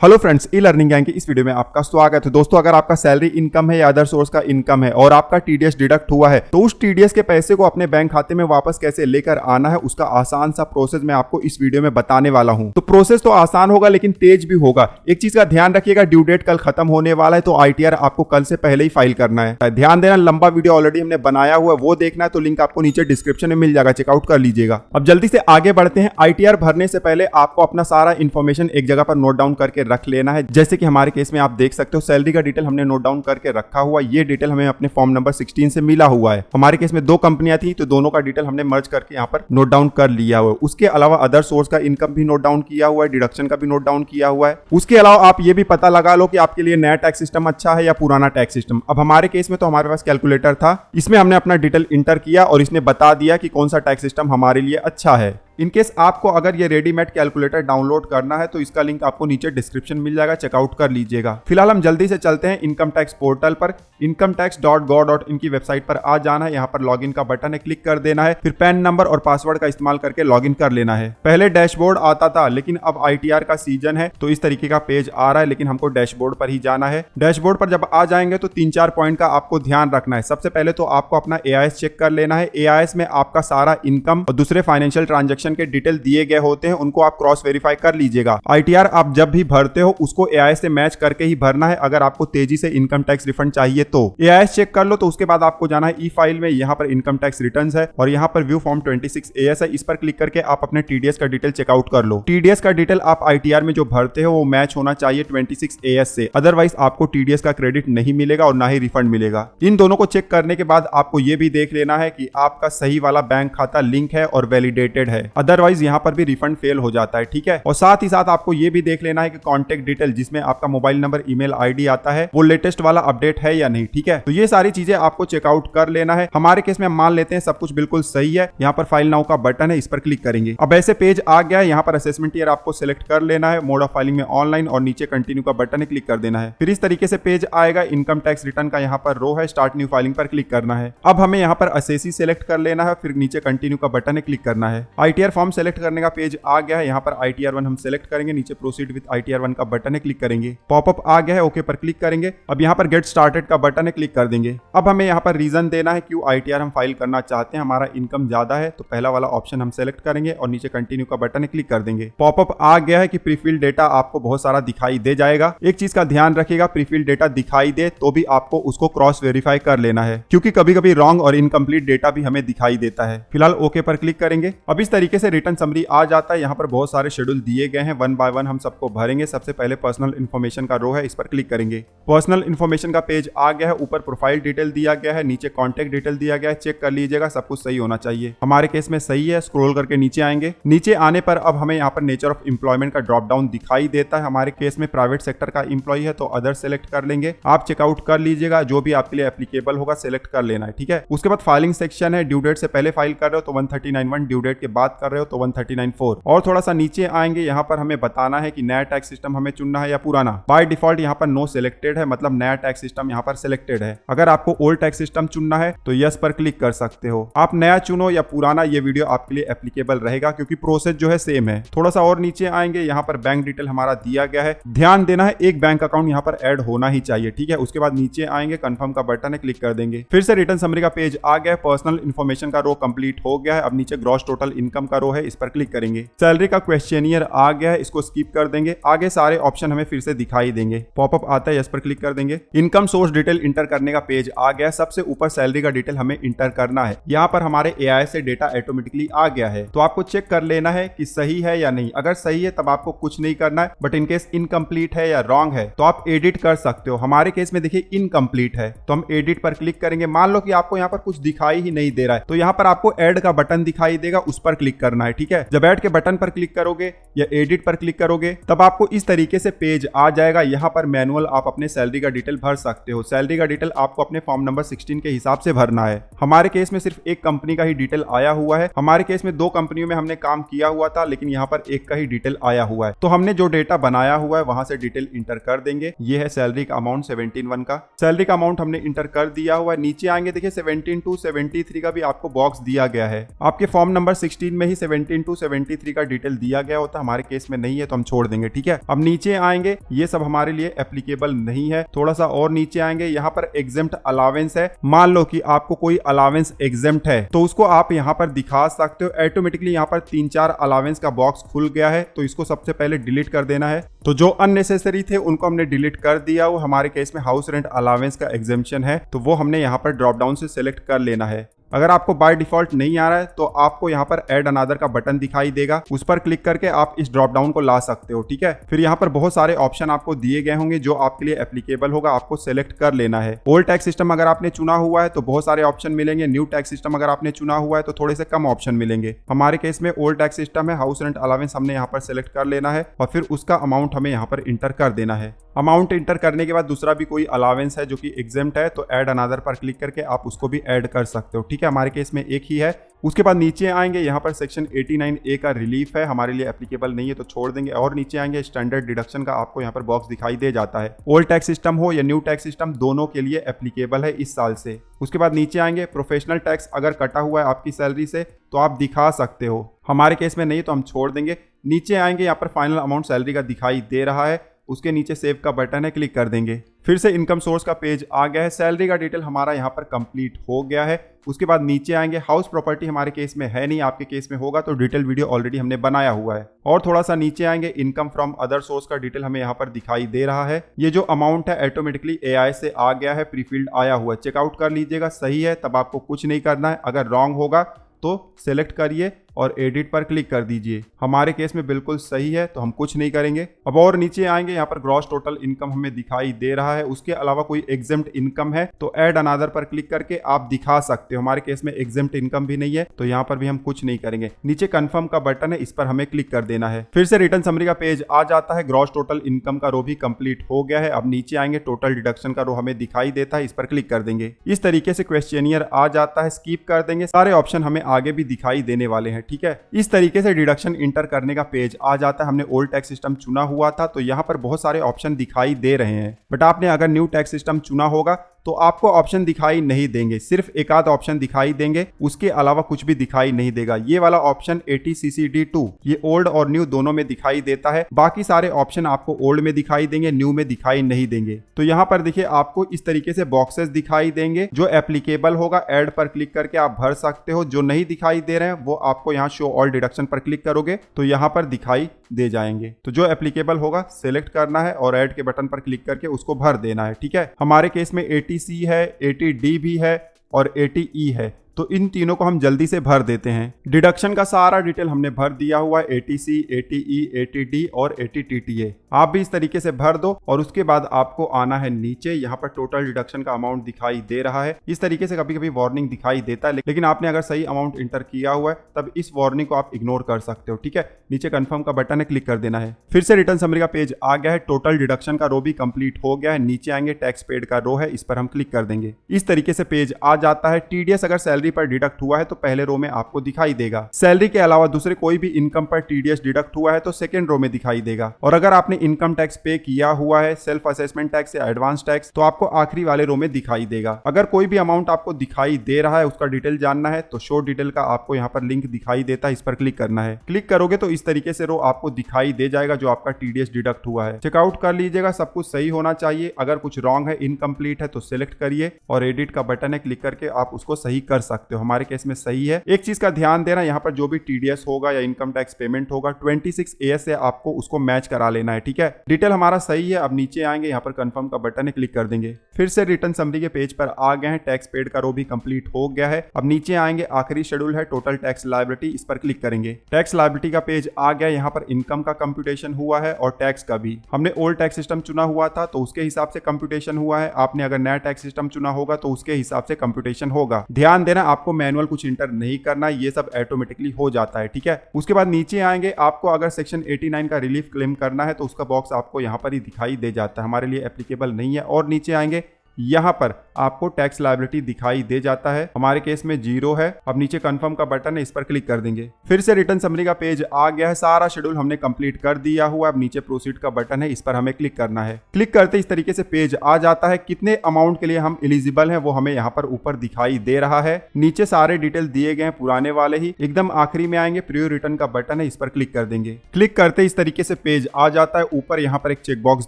Hello friends, e learning gang की इस video में आपका स्वागत है। दोस्तों, अगर आपका सैलरी इनकम है या अदर सोर्स का इनकम है और आपका टीडीएस डिडक्ट हुआ है तो उस टीडीएस के पैसे को अपने बैंक खाते में वापस कैसे लेकर आना है उसका आसान सा प्रोसेस मैं आपको इस वीडियो में बताने वाला हूं। तो प्रोसेस तो आसान होगा लेकिन तेज भी होगा। एक चीज का ध्यान रखिएगा, ड्यू डेट कल खत्म होने वाला है तो आईटीआर आपको कल से पहले ही फाइल करना है। ध्यान देना, लंबा वीडियो ऑलरेडी हमने बनाया हुआ है, वो देखना है तो लिंक आपको नीचे डिस्क्रिप्शन में मिल जाएगा, चेकआउट कर लीजिएगा। अब जल्दी से आगे बढ़ते हैं। आईटीआर भरने से पहले आपको अपना सारा इंफॉर्मेशन एक जगह पर नोट डाउन करके रख लेना है। जैसे कि हमारे केस में आप देख सकते हो, सैलरी का डिटेल हमने नोट डाउन करके रखा हुआ। ये डिटेल हमें अपने फॉर्म नंबर 16 से मिला हुआ है। हमारे केस में 2 कंपनियां थी तो दोनों का डिटेल हमने मर्ज करके यहाँ पर नोट डाउन कर लिया हुआ है। उसके अलावा अदर सोर्स का इनकम भी नोट डाउन किया हुआ है, डिडक्शन का भी नोट डाउन किया हुआ है। उसके अलावा आप ये भी पता लगा लो कि आपके लिए नया टैक्स सिस्टम अच्छा है या पुराना टैक्स सिस्टम। अब हमारे केस में तो हमारे पास कैलकुलेटर था, इसमें हमने अपना डिटेल इंटर किया और इसने बता दिया कि कौन सा टैक्स सिस्टम हमारे लिए अच्छा है। इनकेस आपको अगर ये रेडीमेड कैलकुलेटर डाउनलोड करना है तो इसका लिंक आपको नीचे डिस्क्रिप्शन मिल जाएगा, चेकआउट कर लीजिएगा। फिलहाल हम जल्दी से चलते हैं इनकम टैक्स पोर्टल पर। incometax.gov.in की वेबसाइट पर आ जाना है। यहाँ पर लॉगिन का बटन है, क्लिक कर देना है। फिर पैन नंबर और पासवर्ड का इस्तेमाल करके लॉगिन कर लेना है। पहले डैशबोर्ड आता था लेकिन अब आईटीआर का सीजन है तो इस तरीके का पेज आ रहा है, लेकिन हमको डैशबोर्ड पर ही जाना है। डैशबोर्ड पर जब आ जाएंगे तो 3-4 पॉइंट का आपको ध्यान रखना है। सबसे पहले तो आपको अपना एआईएस चेक कर लेना है। एआईएस में आपका सारा इनकम और दूसरे फाइनेंशियल ट्रांजेक्शन के डिटेल दिए गए होते हैं, उनको आप क्रॉस वेरीफाई कर लीजिएगा। आईटीआर आप जब भी भरते हो उसको एआईएस से मैच करके ही भरना है अगर आपको तेजी से इनकम टैक्स रिफंड चाहिए तो। एआईएस चेक कर लो तो उसके बाद आपको जाना है ई फाइल में। यहाँ पर इनकम टैक्स रिटर्न्स है और यहाँ पर व्यू फॉर्म 26AS है। इस पर क्लिक करके आप अपने टीडीएस का डिटेल चेकआउट कर लो। टीडीएस का डिटेल आप आईटीआर में जो भरते हो वो मैच होना चाहिए 26AS से, अदरवाइज आपको टीडीएस का क्रेडिट नहीं मिलेगा और ना ही रिफंड मिलेगा। इन दोनों को चेक करने के बाद आपको ये भी देख लेना है कि आपका सही वाला बैंक खाता लिंक है और वैलिडेटेड है, अदरवाइज यहाँ पर भी रिफंड फेल हो जाता है। ठीक है, और साथ ही साथ आपको ये भी देख लेना है कि कॉन्टेक्ट डिटेल जिसमें आपका मोबाइल नंबर, ईमेल आईडी आता है वो लेटेस्ट वाला अपडेट है या नहीं। ठीक है, तो ये सारी चीजें आपको चेकआउट कर लेना है। हमारे केस में हम मान लेते हैं सब कुछ बिल्कुल सही है। यहाँ पर फाइल नाउ का बटन है, इस पर क्लिक करेंगे। अब ऐसे पेज आ गया है। यहाँ पर असेसमेंट ईयर आपको सिलेक्ट कर लेना है, मोड ऑफ फाइलिंग में ऑनलाइन और नीचे कंटिन्यू का बटन है, क्लिक कर देना है। फिर इस तरीके से पेज आएगा। इनकम टैक्स रिटर्न का यहाँ पर रो है, स्टार्ट न्यू फाइलिंग पर क्लिक करना है। अब हमें यहाँ पर असेसी सिलेक्ट कर लेना है, फिर नीचे कंटिन्यू का बटन है, क्लिक करना है। आईटीआर फॉर्म सेलेक्ट करने का पेज आ गया है। यहाँ पर आईटीआर 1 हम सेलेक्ट करेंगे, नीचे प्रोसीड विद आईटीआर 1 का बटन है, क्लिक करेंगे। पॉपअप आ गया है, ओके पर क्लिक करेंगे। अब यहाँ पर गेट स्टार्टेड का बटन है, क्लिक कर देंगे। अब हमें यहाँ पर रीजन देना है क्यों आईटीआर हम फाइल करना चाहते हैं। हमारा इनकम ज्यादा है तो पहला वाला ऑप्शन हम सेलेक्ट करेंगे और नीचे कंटिन्यू का बटन है, क्लिक कर देंगे। पॉपअप आ गया है कि प्रीफिल डेटा आपको बहुत सारा दिखाई दे जाएगा। एक चीज का ध्यान रखिएगा, प्रीफिल डेटा दिखाई दे तो भी आपको उसको क्रॉस वेरीफाई कर लेना है, क्योंकि कभी कभी रॉन्ग और इनकम्प्लीट डेटा भी हमें दिखाई देता है। फिलहाल ओके पर क्लिक करेंगे। अब इस तरीके से रिटर्न समरी आ जाता है। यहाँ पर बहुत सारे शेड्यूल दिए गए हैं, 1 बाय 1 हम सबको भरेंगे। सबसे पहले पर्सनल इन्फॉर्मेशन का रो है, इस पर क्लिक करेंगे। पर्सनल इन्फॉर्मेशन का पेज आ गया है। ऊपर प्रोफाइल डिटेल दिया गया है, नीचे कॉन्टेक्ट डिटेल दिया गया है। चेक कर लीजिएगा, सब कुछ सही होना चाहिए। हमारे केस में सही है। स्क्रॉल करके नीचे आएंगे। नीचे आने पर अब हमें यहाँ पर नेचर ऑफ एम्प्लॉयमेंट का ड्रॉप डाउन दिखाई देता है। हमारे केस में प्राइवेट सेक्टर का एम्प्लॉय है तो अदर सेलेक्ट कर लेंगे। आप चेकआउट कर लीजिएगा, जो भी आपके लिए एप्लीकेबल होगा सेलेक्ट कर लेना है। ठीक है, उसके बाद फाइलिंग सेक्शन है। ड्यू डेट से पहले फाइल कर रहे हो तो 139(1), ड्यू डेट के बाद कर रहे हो तो 139(4। और थोड़ा सा नीचे आएंगे, यहाँ पर हमें बताना है कि नया टैक्स सिस्टम हमें चुनना है या पुराना। बाय डिफॉल्ट यहाँ पर नो सिलेक्टेड है, मतलब नया टैक्स सिस्टम यहाँ पर सिलेक्टेड है। अगर आपको ओल्ड टैक्स सिस्टम चुनना है तो यस पर क्लिक कर सकते हो। आप नया चुनो या पुराना, ये वीडियो आपके लिए एप्लीकेबल रहेगा क्योंकि प्रोसेस जो है सेम है। थोड़ा सा और नीचे आएंगे, यहाँ पर बैंक डिटेल हमारा दिया गया है। ध्यान देना है, एक बैंक अकाउंट यहाँ पर ऐड होना ही चाहिए। ठीक है, उसके बाद नीचे आएंगे, कंफर्म का बटन है, क्लिक कर देंगे। फिर से रिटर्न समरी का पेज आ गया है। पर्सनल इन्फॉर्मेशन का रो कंप्लीट हो गया है। अब नीचे ग्रॉस टोटल इनकम का रो है, इस पर क्लिक करेंगे। सैलरी का क्वेश्चनियर आ गया है, इसको स्किप कर देंगे। आगे सारे ऑप्शन हमें फिर से दिखाई देंगे। पॉपअप आता है, इस पर क्लिक कर देंगे। इनकम सोर्स डिटेल इंटर करने का पेज आ गया। सबसे ऊपर सैलरी का डिटेल हमें इंटर करना है। यहाँ पर हमारे एआईएस से डेटा ऑटोमेटिकली आ गया है तो आपको चेक कर लेना है कि सही है या नहीं। अगर सही है तब आपको कुछ नहीं करना है, बट इनकेस इनकम्प्लीट है या रॉन्ग है तो आप एडिट कर सकते हो। हमारे केस में देखिए इनकम्प्लीट है तो हम एडिट पर क्लिक करेंगे। मान लो कि आपको यहाँ पर कुछ दिखाई ही नहीं दे रहा है तो यहाँ पर आपको ऐड का बटन दिखाई देगा, उस पर क्लिक करना है। ठीक है, जब ऐड के बटन पर क्लिक करोगे या एडिट पर क्लिक करोगे तब आपको इस तरीके से पेज आ जाएगा। यहाँ पर मैनुअल आप अपने सैलरी का डिटेल भर सकते हो। सैलरी का डिटेल आपको अपने फॉर्म नंबर 16 के हिसाब से भरना है। हमारे केस में सिर्फ एक कंपनी का ही डिटेल आया हुआ है। हमारे केस में 2 कंपनियों में हमने काम किया हुआ था लेकिन यहाँ पर एक का ही डिटेल आया हुआ है, तो हमने जो डेटा बनाया हुआ है वहां से डिटेल इंटर कर देंगे। ये है सैलरी का अमाउंट 17(1) का। सैलरी का अमाउंट हमने इंटर कर दिया हुआ है। नीचे आएंगे, देखिए 17 to 73 का भी आपको बॉक्स दिया गया है। आपके फॉर्म नंबर 16 में ही 17 to 73 का डिटेल दिया गया होता है, हमारे केस में नहीं है तो हम छोड़ देंगे। ठीक है, अब नीचे आएंगे, ये सब हमारे लिए एप्लीकेबल नहीं है। थोड़ा सा और नीचे आएंगे, यहाँ पर एग्जेम्प्ट अलावेंस है। मान लो कि आपको कोई अलावेंस एग्जेम्प्ट है तो उसको आप यहाँ पर दिखा सकते हो। ऑटोमेटिकली यहाँ पर 3-4 अलावेंस का बॉक्स खुल गया है, तो इसको सबसे पहले डिलीट कर देना है। तो जो अननेसेसरी थे उनको हमने डिलीट कर दिया। वो हमारे केस में हाउस रेंट अलावेंस का एग्जेम्पशन है, तो वो हमने यहाँ पर ड्रॉप डाउन से सिलेक्ट कर लेना है। अगर आपको बाय डिफॉल्ट नहीं आ रहा है तो आपको यहाँ पर ऐड अनदर का बटन दिखाई देगा, उस पर क्लिक करके आप इस ड्रॉप डाउन को ला सकते हो। ठीक है, फिर यहाँ पर बहुत सारे ऑप्शन आपको दिए गए होंगे जो आपके लिए एप्लीकेबल होगा, आपको सेलेक्ट कर लेना है। ओल्ड टैक्स सिस्टम अगर आपने चुना हुआ है तो बहुत सारे ऑप्शन मिलेंगे। न्यू टैक्स सिस्टम अगर आपने चुना हुआ है तो थोड़े से कम ऑप्शन मिलेंगे। हमारे केस में ओल्ड टैक्स सिस्टम है, हाउस रेंट अलावेंस हमने यहाँ पर सेलेक्ट कर लेना है और फिर उसका अमाउंट हमें यहाँ पर इंटर कर देना है। अमाउंट इंटर करने के बाद दूसरा भी कोई अलावेंस है जो कि एग्जेम्प्ट है तो ऐड अनदर पर क्लिक करके आप उसको भी ऐड कर सकते हो। ठीक है, हमारे केस में एक ही है। उसके बाद नीचे आएंगे, यहाँ पर सेक्शन 89A का रिलीफ है, हमारे लिए एप्लीकेबल नहीं है तो छोड़ देंगे। और नीचे आएंगे, स्टैंडर्ड डिडक्शन का आपको यहाँ पर बॉक्स दिखाई दे जाता है। ओल्ड टैक्स सिस्टम हो या न्यू टैक्स सिस्टम, दोनों के लिए एप्लीकेबल है इस साल से। उसके बाद नीचे आएंगे, प्रोफेशनल टैक्स अगर कटा हुआ है आपकी सैलरी से तो आप दिखा सकते हो, हमारे केस में नहीं तो हम छोड़ देंगे। नीचे आएंगे, यहाँ पर फाइनल अमाउंट सैलरी का दिखाई दे रहा है, उसके नीचे सेव का बटन है, क्लिक कर देंगे। फिर से इनकम सोर्स का पेज आ गया है, सैलरी का डिटेल हमारा यहाँ पर कंप्लीट हो गया है। उसके बाद नीचे आएंगे, हाउस प्रॉपर्टी हमारे केस में है नहीं, आपके केस में होगा तो डिटेल वीडियो ऑलरेडी हमने बनाया हुआ है। और थोड़ा सा नीचे आएंगे, इनकम फ्रॉम अदर सोर्स का डिटेल हमें यहाँ पर दिखाई दे रहा है। ये जो अमाउंट है ऑटोमेटिकली AI से आ गया है, प्रीफिल्ड आया हुआ है, चेकआउट कर लीजिएगा। सही है तब आपको कुछ नहीं करना है, अगर रॉन्ग होगा तो सेलेक्ट करिए और एडिट पर क्लिक कर दीजिए। हमारे केस में बिल्कुल सही है तो हम कुछ नहीं करेंगे। अब और नीचे आएंगे, यहाँ पर ग्रॉस टोटल इनकम हमें दिखाई दे रहा है, उसके अलावा कोई एग्जेम्प्ट इनकम है तो ऐड अनदर पर क्लिक करके आप दिखा सकते हो। हमारे केस में एग्जेम्प्ट इनकम भी नहीं है तो यहाँ पर भी हम कुछ नहीं करेंगे। नीचे कंफर्म का बटन है, इस पर हमें क्लिक कर देना है। फिर से रिटर्न समरी का पेज आ जाता है, ग्रॉस टोटल इनकम का रो भी कंप्लीट हो गया है। अब नीचे आएंगे, टोटल डिडक्शन का रो हमें दिखाई देता है, इस पर क्लिक कर देंगे। इस तरीके से क्वेश्चनियर आ जाता है, स्किप कर देंगे, सारे ऑप्शन हमें आगे भी दिखाई देने वाले हैं। ठीक है, इस तरीके से डिडक्शन इंटर करने का पेज आ जाता है। हमने ओल्ड टैक्स सिस्टम चुना हुआ था तो यहाँ पर बहुत सारे ऑप्शन दिखाई दे रहे हैं, बट आपने अगर न्यू टैक्स सिस्टम चुना होगा तो आपको ऑप्शन दिखाई नहीं देंगे, सिर्फ एक आध ऑप्शन दिखाई देंगे, उसके अलावा कुछ भी दिखाई नहीं देगा। ये वाला ऑप्शन 80CCD2 ये ओल्ड और न्यू दोनों में दिखाई देता है, बाकी सारे ऑप्शन आपको ओल्ड में दिखाई देंगे, न्यू में दिखाई नहीं देंगे। तो यहाँ पर देखिए आपको इस तरीके से बॉक्सेस दिखाई देंगे, जो एप्लीकेबल होगा ऐड पर क्लिक करके आप भर सकते हो, जो नहीं दिखाई दे रहे हैं वो आपको यहाँ शो ऑल डिडक्शन पर क्लिक करोगे तो यहाँ पर दिखाई दे जाएंगे। तो जो एप्लीकेबल होगा सेलेक्ट करना है और ऐड के बटन पर क्लिक करके उसको भर देना है। ठीक है, हमारे केस में 80C है, 80D भी है और 80E है, तो इन तीनों को हम जल्दी से भर देते हैं। डिडक्शन का सारा डिटेल हमने भर दिया हुआ है, 80C, 80E, 80D और 80TTA। आप भी इस तरीके से भर दो और उसके बाद आपको आना है नीचे, यहाँ पर टोटल डिडक्शन का अमाउंट दिखाई दे रहा है। इस तरीके से कभी कभी वार्निंग दिखाई देता है, लेकिन आपने अगर सही अमाउंट इंटर किया हुआ है तब इस वार्निंग को आप इग्नोर कर सकते हो। ठीक है, नीचे कंफर्म का बटन है, क्लिक कर देना है। फिर से रिटर्न समरी का पेज आ गया है, टोटल डिडक्शन का रो भी कंप्लीट हो गया है। नीचे आएंगे, टैक्स पेड का रो है, इस पर हम क्लिक कर देंगे। इस तरीके से पेज आ जाता है। TDS अगर सैलरी पर डिडक्ट हुआ है तो पहले रो में आपको दिखाई देगा। सैलरी के अलावा दूसरे कोई भी इनकम पर TDS डिडक्ट हुआ है तो सेकंड रो में दिखाई देगा। और अगर आपने इनकम टैक्स पे किया हुआ है, सेल्फ असेसमेंट टैक्स या एडवांस टैक्स, तो आपको आखिरी वाले रो में दिखाई देगा। अगर कोई भी अमाउंट आपको दिखाई दे रहा है, उसका डिटेल जानना है तो शो डिटेल का आपको यहाँ पर लिंक दिखाई देता है, इस पर क्लिक करना है। क्लिक करोगे तो इस तरीके से रो आपको दिखाई दे जाएगा जो आपका TDS डिडक्ट हुआ है। चेकआउट कर लीजिएगा, सब कुछ सही होना चाहिए। अगर कुछ रॉन्ग है, इनकम्प्लीट है तो सिलेक्ट करिए और एडिट का बटन है, क्लिक करके आप उसको सही कर सकते हो। हमारे केस में सही है। एक चीज का ध्यान देना, यहाँ पर जो भी TDS होगा या इनकम टैक्स पेमेंट होगा 26AS से आपको उसको मैच करा लेना है। ठीक है, डिटेल हमारा सही है। अब नीचे आएंगे, यहाँ पर कंफर्म का बटन है, क्लिक कर देंगे। फिर से रिटर्न समरी के पेज पर आ गए हैं, टैक्स पेड का रो भी कंप्लीट हो गया है। अब नीचे आएंगे, आखिरी शेड्यूल है टोटल टैक्स लायबिलिटी, इस पर क्लिक करेंगे। टैक्स लायबिलिटी का पेज आ गया, यहाँ पर इनकम का कंप्यूटेशन हुआ है और टैक्स का भी। हमने ओल्ड टैक्स सिस्टम चुना हुआ था तो उसके हिसाब से कंप्यूटेशन हुआ है। आपने अगर नया टैक्स सिस्टम चुना होगा तो उसके हिसाब से कंप्यूटेशन होगा। ध्यान देना, आपको मैनुअल कुछ इंटर नहीं करना, ये सब ऑटोमेटिकली हो जाता है। ठीक है, उसके बाद नीचे आएंगे, आपको अगर सेक्शन 89 का रिलीफ क्लेम करना है तो उसका बॉक्स आपको यहाँ पर ही दिखाई दे जाता है, हमारे लिए एप्लीकेबल नहीं है। और नीचे आएंगे, यहाँ पर आपको टैक्स लायबिलिटी दिखाई दे जाता है। हमारे केस में 0 है। अब नीचे कंफर्म का बटन है, इस पर क्लिक कर देंगे। फिर से रिटर्न समरी का पेज आ गया है। सारा शेड्यूल हमने कंप्लीट कर दिया हुआ। अब नीचे प्रोसीड का बटन है, इस पर हमें क्लिक करना है। क्लिक करते इस तरीके से पेज आ जाता है। कितने अमाउंट के लिए हम एलिजिबल हैं वो हमें यहाँ पर ऊपर दिखाई दे रहा है। नीचे सारे डिटेल दिए गए हैं पुराने वाले ही। एकदम आखिरी में आएंगे, प्रीव्यू रिटर्न का बटन है, इस पर क्लिक कर देंगे। क्लिक करते इस तरीके से पेज आ जाता है। ऊपर यहाँ पर एक चेक बॉक्स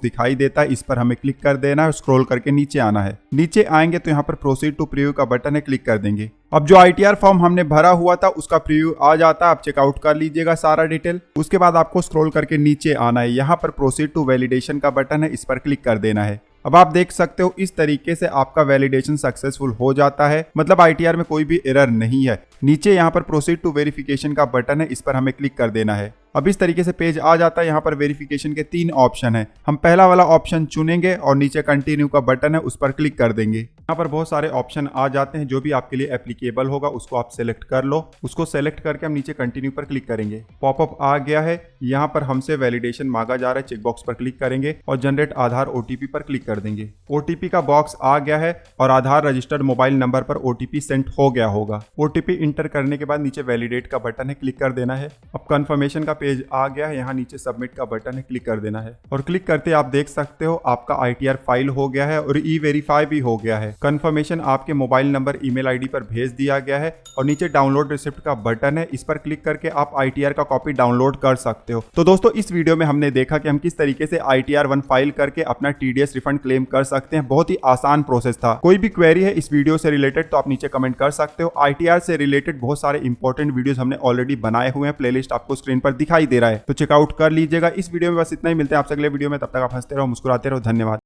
दिखाई देता है, इस पर हमें क्लिक कर देना है। स्क्रॉल करके नीचे आना है। नीचे आएंगे तो यहाँ पर प्रोसीड टू प्रीव्यू का बटन है, क्लिक कर देंगे। अब जो ITR फॉर्म हमने भरा हुआ था उसका प्रीव्यू आ जाता है। आप चेकआउट कर लीजिएगा सारा डिटेल। उसके बाद आपको स्क्रॉल करके नीचे आना है। यहाँ पर प्रोसीड टू वैलिडेशन का बटन है, इस पर क्लिक कर देना है। अब आप देख सकते हो इस तरीके से आपका वैलिडेशन सक्सेसफुल हो जाता है। मतलब ITR में कोई भी एरर नहीं है। नीचे यहाँ पर प्रोसीड टू वेरिफिकेशन का बटन है, इस पर हमें क्लिक कर देना है। अब इस तरीके से पेज आ जाता है। यहाँ पर वेरिफिकेशन के 3 ऑप्शन है। हम पहला वाला ऑप्शन चुनेंगे और नीचे कंटिन्यू का बटन है, उस पर क्लिक कर देंगे। यहाँ पर बहुत सारे ऑप्शन आ जाते हैं। जो भी आपके लिए एप्लीकेबल होगा उसको आप सेलेक्ट कर लो। उसको सेलेक्ट करके हम नीचे कंटिन्यू पर क्लिक करेंगे। पॉपअप आ गया है। यहाँ पर हमसे वैलिडेशन मांगा जा रहा है। चेकबॉक्स पर क्लिक करेंगे और जनरेट आधार OTP पर क्लिक कर देंगे। OTP का बॉक्स आ गया है और आधार रजिस्टर्ड मोबाइल नंबर पर OTP सेंड हो गया होगा। OTP इंटर करने के बाद नीचे वैलिडेट का बटन है, क्लिक कर देना है। अब कंफर्मेशन का पेज आ गया है। यहाँ नीचे सबमिट का बटन है, क्लिक कर देना है। और क्लिक करते आप देख सकते हो आपका ITR फाइल हो गया है और E-वेरीफाई भी हो गया है। कंफर्मेशन आपके मोबाइल नंबर, ईमेल ID पर भेज दिया गया है। और नीचे डाउनलोड रिसिप्ट का बटन है, इस पर क्लिक करके आप ITR का कॉपी डाउनलोड कर सकते हो। तो दोस्तों इस वीडियो में हमने देखा कि हम किस तरीके से ITR 1 फाइल करके अपना TDS रिफंड क्लेम कर सकते हैं। बहुत ही आसान प्रोसेस था। कोई भी क्वेरी है इस वीडियो से रिलेटेड तो आप नीचे कमेंट कर सकते हो। ITR से रिलेटेड बहुत सारे इंपॉर्टेंट वीडियोस हमने ऑलरेडी बनाए हुए हैं। प्लेलिस्ट आपको स्क्रीन पर दिखाई दे रहा है, तो चेकआउट कर लीजिएगा। इस वीडियो में बस इतना ही। मिलते हैं आपसे अगले वीडियो में। तब तक आप हंसते रहो, मुस्कुराते रहो। धन्यवाद।